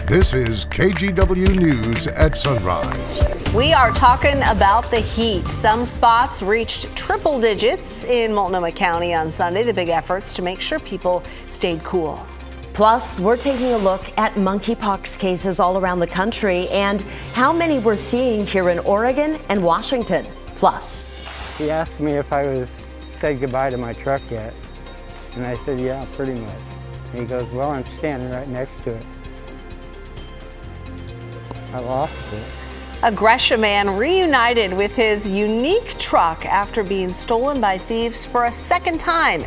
This is KGW News at Sunrise. We are talking about the heat. Some spots reached triple digits in Multnomah County on Sunday. The big efforts to make sure people stayed cool. Plus, we're taking a look at monkeypox cases all around the country and how many we're seeing here in Oregon and Washington. Plus, he asked me if I was said goodbye to my truck yet, and I said, yeah, pretty much. And he goes, well, I'm standing right next to it. I lost it. A Gresham man reunited with his unique truck after being stolen by thieves for a second time.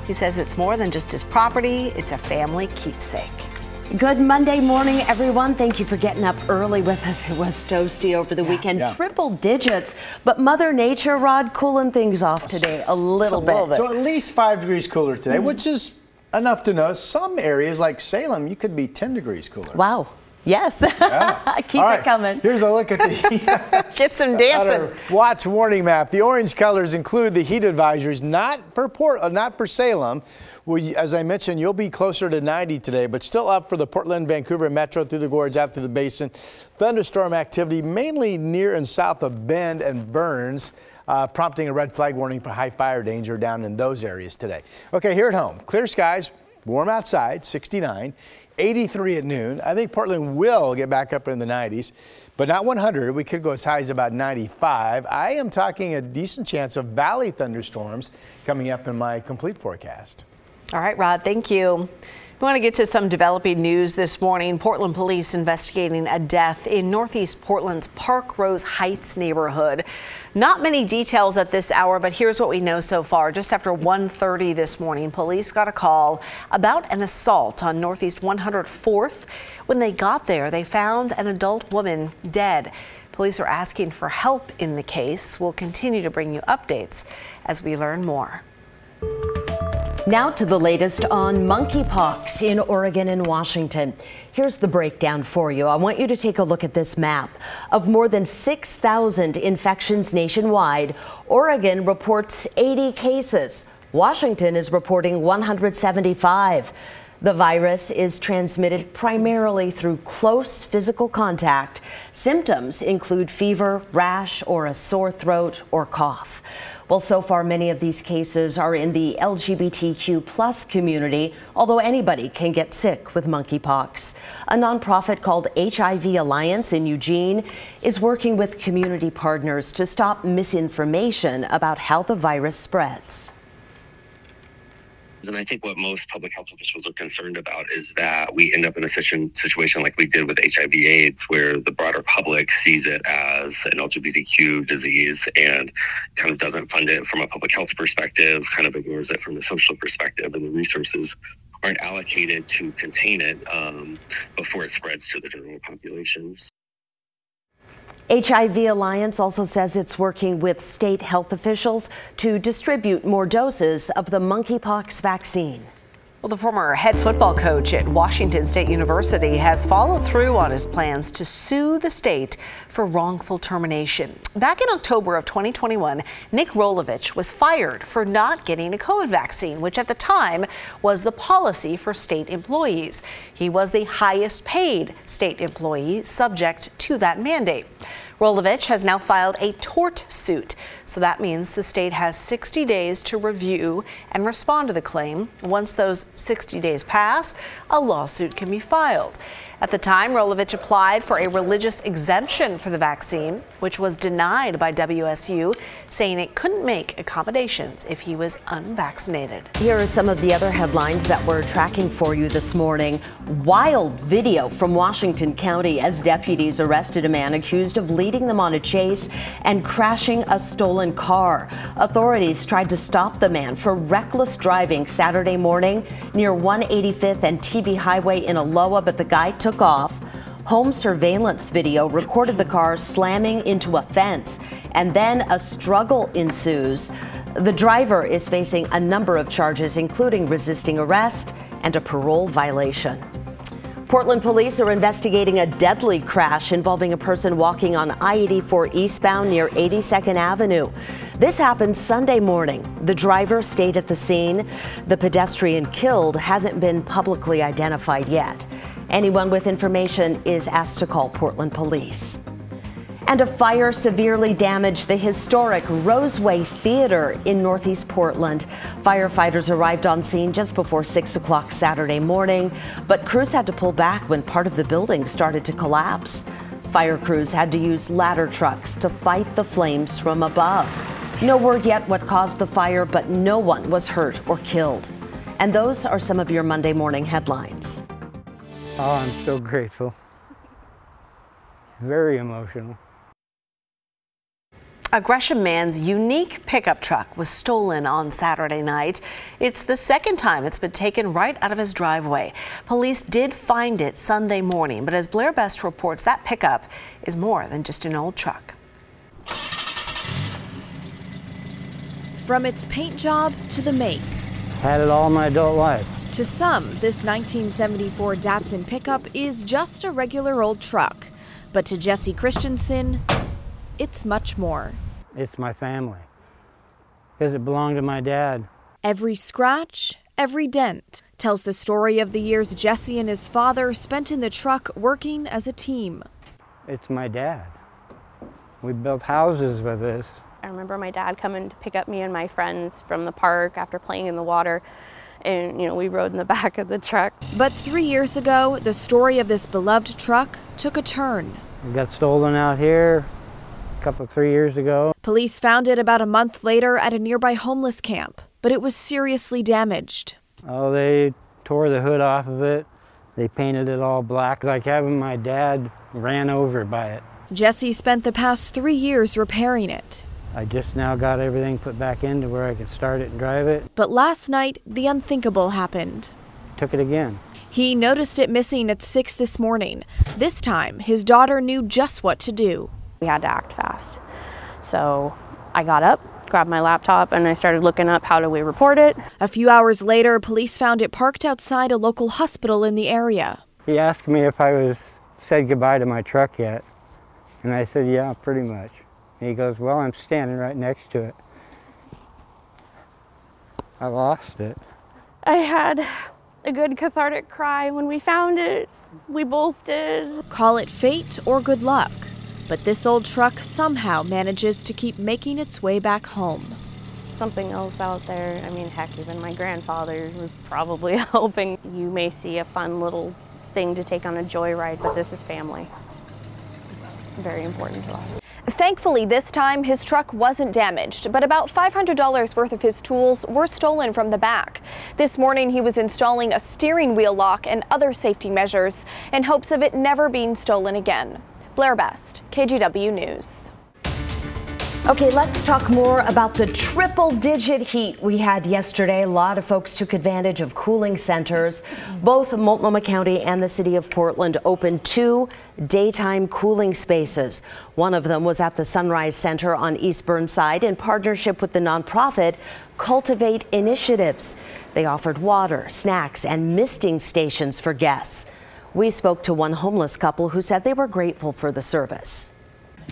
He says it's more than just his property, it's a family keepsake. Good Monday morning, everyone. Thank you for getting up early with us. It was toasty over the weekend, triple digits. But Mother Nature, Rod, cooling things off today a little bit. So at least 5 degrees cooler today, which is enough to know. Some areas like Salem, you could be 10 degrees cooler. Wow. Yes. Yeah. Keep it coming. Here's a look at the get some dancing. Watts warning map. The orange colors include the heat advisories, not for Salem. As I mentioned, you'll be closer to 90 today, but still up for the Portland, Vancouver Metro, through the gorge, out through the basin. Thunderstorm activity mainly near and south of Bend and Burns, prompting a red flag warning for high fire danger down in those areas today. Okay, here at home, clear skies, warm outside, 69. 83 at noon. I think Portland will get back up in the 90s, but not 100. We could go as high as about 95. I am talking a decent chance of valley thunderstorms coming up in my complete forecast. All right, Rod, thank you. We want to get to some developing news this morning. Portland police investigating a death in Northeast Portland's Park Rose Heights neighborhood. Not many details at this hour, but here's what we know so far. Just after 1:30 this morning, police got a call about an assault on Northeast 104th. When they got there, they found an adult woman dead. Police are asking for help in the case. We'll continue to bring you updates as we learn more. Now to the latest on monkeypox in Oregon and Washington. Here's the breakdown for you. I want you to take a look at this map. Of more than 6,000 infections nationwide, Oregon reports 80 cases. Washington is reporting 175. The virus is transmitted primarily through close physical contact. Symptoms include fever, rash, or a sore throat or cough. Well, so far, many of these cases are in the LGBTQ+ community, although anybody can get sick with monkeypox. A nonprofit called HIV Alliance in Eugene is working with community partners to stop misinformation about how the virus spreads. And I think what most public health officials are concerned about is that we end up in a situation like we did with HIV/AIDS, where the broader public sees it as an LGBTQ disease and kind of doesn't fund it from a public health perspective, kind of ignores it from a social perspective, and the resources aren't allocated to contain it before it spreads to the general population. HIV Alliance also says it's working with state health officials to distribute more doses of the monkeypox vaccine. Well, the former head football coach at Washington State University has followed through on his plans to sue the state for wrongful termination. Back in October of 2021, Nick Rolovich was fired for not getting a COVID vaccine, which at the time was the policy for state employees. He was the highest paid state employee subject to that mandate. Rolovich has now filed a tort suit, so that means the state has 60 days to review and respond to the claim. Once those 60 days pass, a lawsuit can be filed. At the time, Rolovich applied for a religious exemption for the vaccine, which was denied by WSU, saying it couldn't make accommodations if he was unvaccinated. Here are some of the other headlines that we're tracking for you this morning. Wild video from Washington County as deputies arrested a man accused of leading them on a chase and crashing a stolen car. Authorities tried to stop the man for reckless driving Saturday morning near 185th and TV Highway in Aloha, but the guy took off. Home surveillance video recorded the car slamming into a fence, and then a struggle ensues. The driver is facing a number of charges, including resisting arrest and a parole violation. Portland police are investigating a deadly crash involving a person walking on I-84 eastbound near 82nd Avenue. This happened Sunday morning. The driver stayed at the scene. The pedestrian killed hasn't been publicly identified yet. Anyone with information is asked to call Portland Police. And a fire severely damaged the historic Roseway Theater in Northeast Portland. Firefighters arrived on scene just before 6 o'clock Saturday morning, but crews had to pull back when part of the building started to collapse. Fire crews had to use ladder trucks to fight the flames from above. No word yet what caused the fire, but no one was hurt or killed. And those are some of your Monday morning headlines. Oh, I'm so grateful. Very emotional. A Gresham man's unique pickup truck was stolen on Saturday night. It's the second time it's been taken right out of his driveway. Police did find it Sunday morning, but as Blair Best reports, that pickup is more than just an old truck. From its paint job to the make. Had it all my adult life. To some, this 1974 Datsun pickup is just a regular old truck. But to Jesse Christensen, it's much more. It's my family, because it belonged to my dad. Every scratch, every dent tells the story of the years Jesse and his father spent in the truck working as a team. It's my dad. We built houses with this. I remember my dad coming to pick up me and my friends from the park after playing in the water, and we rode in the back of the truck. But 3 years ago, the story of this beloved truck took a turn. It got stolen out here 3 years ago. Police found it about a month later at a nearby homeless camp, but it was seriously damaged. Oh, they tore the hood off of it. They painted it all black, like having my dad ran over by it. Jesse spent the past 3 years repairing it. I just now got everything put back into where I could start it and drive it. But last night, the unthinkable happened. Took it again. He noticed it missing at 6 this morning. This time, his daughter knew just what to do. We had to act fast. So I got up, grabbed my laptop, and I started looking up how do we report it. A few hours later, police found it parked outside a local hospital in the area. He asked me if I said goodbye to my truck yet. And I said, yeah, pretty much. And he goes, well, I'm standing right next to it. I lost it. I had a good cathartic cry when we found it. We both did. Call it fate or good luck. But this old truck somehow manages to keep making its way back home. Something else out there, heck, even my grandfather was probably helping. You may see a fun little thing to take on a joyride, but this is family. It's very important to us. Thankfully, this time his truck wasn't damaged, but about $500 worth of his tools were stolen from the back. This morning, he was installing a steering wheel lock and other safety measures in hopes of it never being stolen again. Blair Best, KGW News. Okay, let's talk more about the triple-digit heat we had yesterday. A lot of folks took advantage of cooling centers. Both Multnomah County and the city of Portland opened 2 daytime cooling spaces. One of them was at the Sunrise Center on East Burnside in partnership with the nonprofit Cultivate Initiatives. They offered water, snacks, and misting stations for guests. We spoke to one homeless couple who said they were grateful for the service.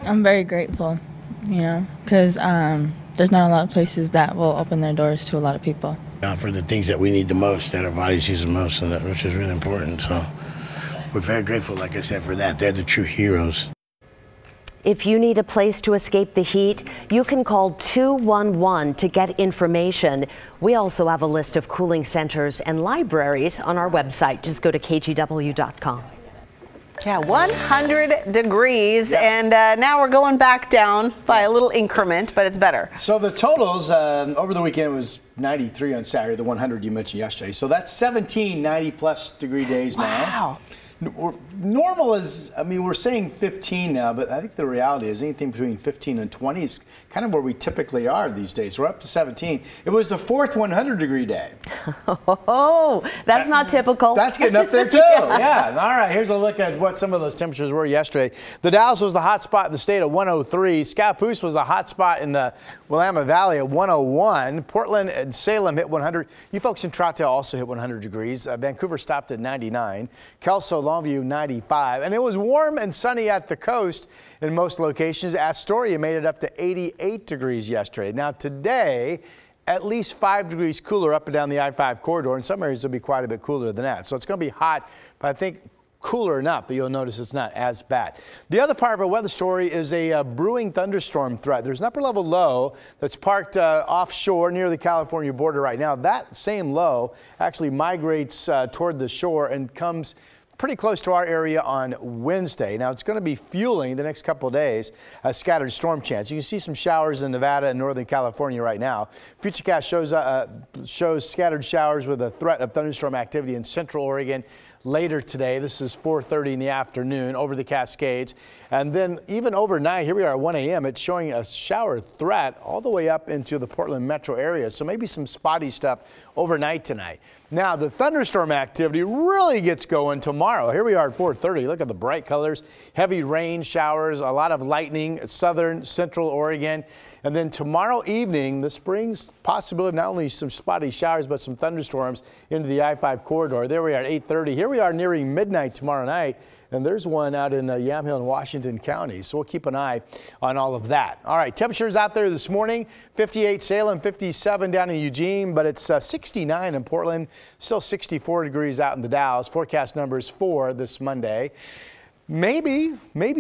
I'm very grateful, because there's not a lot of places that will open their doors to a lot of people. For the things that we need the most, that our bodies use the most, and which is really important. So we're very grateful, like I said, for that. They're the true heroes. If you need a place to escape the heat, you can call 211 to get information. We also have a list of cooling centers and libraries on our website. Just go to kgw.com. Yeah, 100 degrees, and now we're going back down by a little increment, but it's better. So the totals over the weekend was 93 on Saturday, the 100 you mentioned yesterday. So that's 17 90-plus degree days now. Wow. Normal is, we're saying 15 now, but I think the reality is anything between 15 and 20 is kind of where we typically are these days. We're up to 17. It was the 4th 100-degree day. Oh, that's not typical. That's getting up there, too. Yeah. All right, here's a look at what some of those temperatures were yesterday. The Dalles was the hot spot in the state at 103. Scappoose was the hot spot in the Willamette Valley at 101. Portland and Salem hit 100. You folks in Troutdale also hit 100 degrees. Vancouver stopped at 99. Kelso, Longview, 95. And it was warm and sunny at the coast in most locations. Astoria made it up to 88 degrees yesterday. Now today, at least 5 degrees cooler up and down the I-5 corridor. In some areas, it'll be quite a bit cooler than that. So it's going to be hot, but I think cooler enough that you'll notice it's not as bad. The other part of our weather story is a brewing thunderstorm threat. There's an upper level low that's parked offshore near the California border right now. That same low actually migrates toward the shore and comes pretty close to our area on Wednesday. Now, it's going to be fueling the next couple of days a scattered storm chance. You can see some showers in Nevada and Northern California right now. Futurecast shows scattered showers with a threat of thunderstorm activity in central Oregon later today. This is 4:30 in the afternoon over the Cascades. And then even overnight, here we are at 1 a.m., it's showing a shower threat all the way up into the Portland metro area. So maybe some spotty stuff overnight tonight. Now, the thunderstorm activity really gets going tomorrow. Here we are at 4:30. Look at the bright colors, heavy rain showers, a lot of lightning, southern, central Oregon. And then tomorrow evening, this brings possibility of not only some spotty showers, but some thunderstorms into the I-5 corridor. There we are at 8:30. Here we are nearing midnight tomorrow night. And there's one out in Yamhill in Washington County. So we'll keep an eye on all of that. All right, temperatures out there this morning, 58 Salem, 57 down in Eugene, but it's 69 in Portland, still 64 degrees out in the Dalles. Forecast numbers for this Monday. Maybe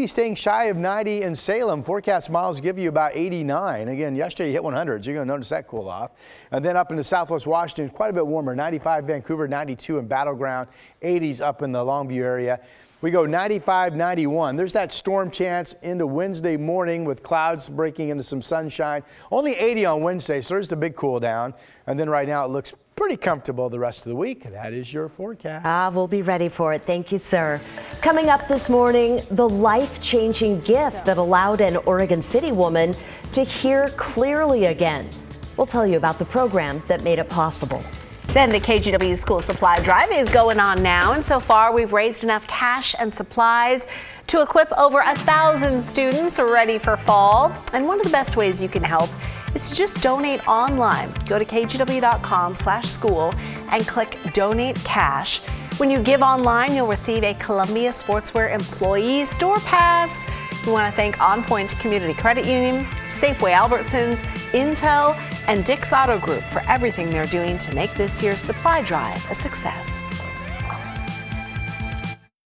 staying shy of 90 in Salem. Forecast miles give you about 89. Again, yesterday you hit 100, so you're going to notice that cool off. And then up into southwest Washington, quite a bit warmer. 95 Vancouver, 92 in Battleground, 80s up in the Longview area. We go 95, 91. There's that storm chance into Wednesday morning with clouds breaking into some sunshine. Only 80 on Wednesday, so there's the big cool down. And then right now it looks pretty comfortable the rest of the week. That is your forecast. We'll be ready for it. Thank you, sir. Coming up this morning, the life-changing gift that allowed an Oregon City woman to hear clearly again. We'll tell you about the program that made it possible. Then the KGW School Supply Drive is going on now, and so far we've raised enough cash and supplies to equip over 1,000 students ready for fall. And one of the best ways you can help is to just donate online. Go to kgw.com/school and click Donate Cash. When you give online, you'll receive a Columbia Sportswear Employee Store Pass. We want to thank On Point Community Credit Union, Safeway Albertsons, Intel, and Dick's Auto Group for everything they're doing to make this year's supply drive a success.